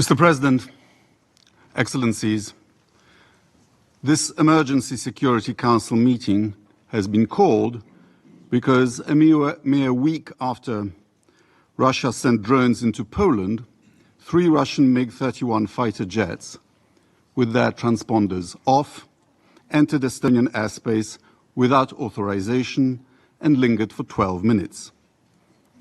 Mr. President, Excellencies, this Emergency Security Council meeting has been called because a mere week after Russia sent drones into Poland, 3 Russian MiG-31 fighter jets with their transponders off entered Estonian airspace without authorization and lingered for 12 minutes.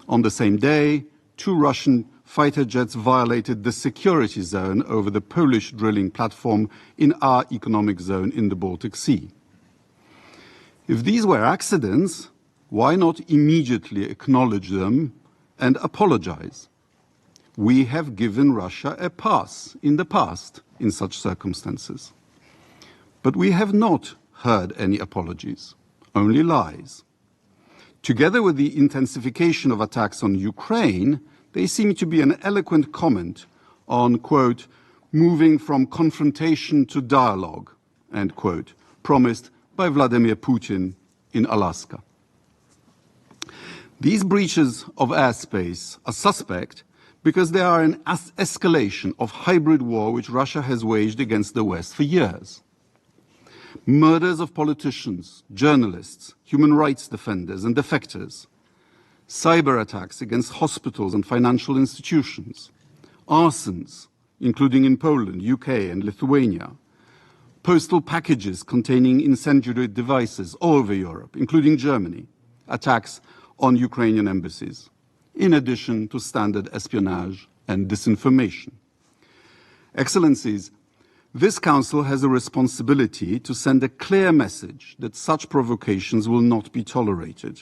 On the same day, 2 Russian fighter jets violated the security zone over the Polish drilling platform in our economic zone in the Baltic Sea. If these were accidents, why not immediately acknowledge them and apologize? We have given Russia a pass in the past in such circumstances. But we have not heard any apologies, only lies. Together with the intensification of attacks on Ukraine, they seem to be an eloquent comment on, quote, moving from confrontation to dialogue, end quote, promised by Vladimir Putin in Alaska. These breaches of airspace are suspect because they are an escalation of hybrid war which Russia has waged against the West for years. Murders of politicians, journalists, human rights defenders and defectors, cyber attacks against hospitals and financial institutions, arsons, including in Poland, UK and Lithuania, postal packages containing incendiary devices all over Europe, including Germany, attacks on Ukrainian embassies, in addition to standard espionage and disinformation. Excellencies, this Council has a responsibility to send a clear message that such provocations will not be tolerated.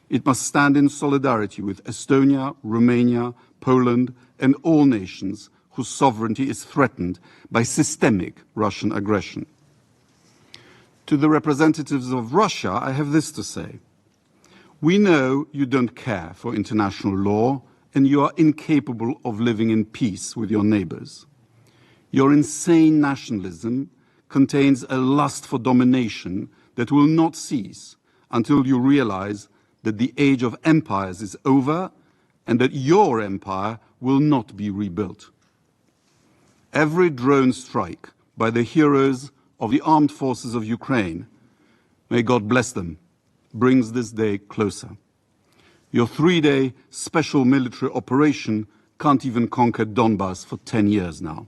It must stand in solidarity with Estonia, Romania, Poland, and all nations whose sovereignty is threatened by systemic Russian aggression. To the representatives of Russia, I have this to say. We know you don't care for international law and you are incapable of living in peace with your neighbors. Your insane nationalism contains a lust for domination that will not cease until you realize that the age of empires is over and that your empire will not be rebuilt. Every drone strike by the heroes of the armed forces of Ukraine, may God bless them, brings this day closer. Your 3-day special military operation can't even conquer Donbass for 10 years now.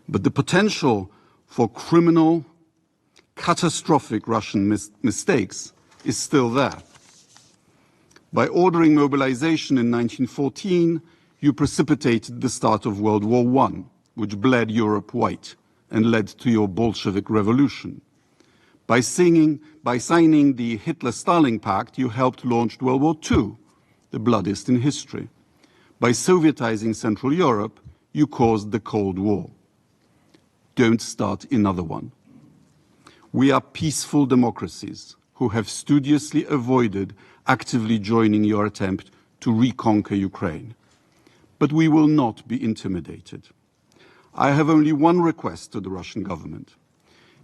But the potential for criminal, catastrophic Russian mistakes is still there. By ordering mobilization in 1914, you precipitated the start of World War I, which bled Europe white and led to your Bolshevik Revolution. By signing the Hitler-Stalin Pact, you helped launch World War II, the bloodiest in history. By Sovietizing Central Europe, you caused the Cold War. Don't start another one. We are peaceful democracies who have studiously avoided actively joining your attempt to reconquer Ukraine. But we will not be intimidated. I have only one request to the Russian government.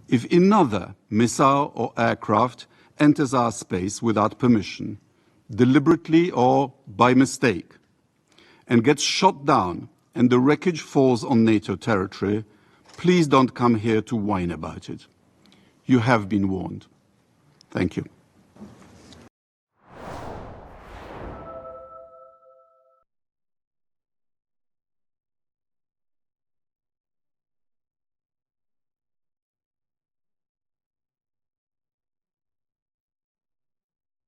If another missile or aircraft enters our space without permission, deliberately or by mistake, and gets shot down and the wreckage falls on NATO territory, please don't come here to whine about it. You have been warned. Thank you.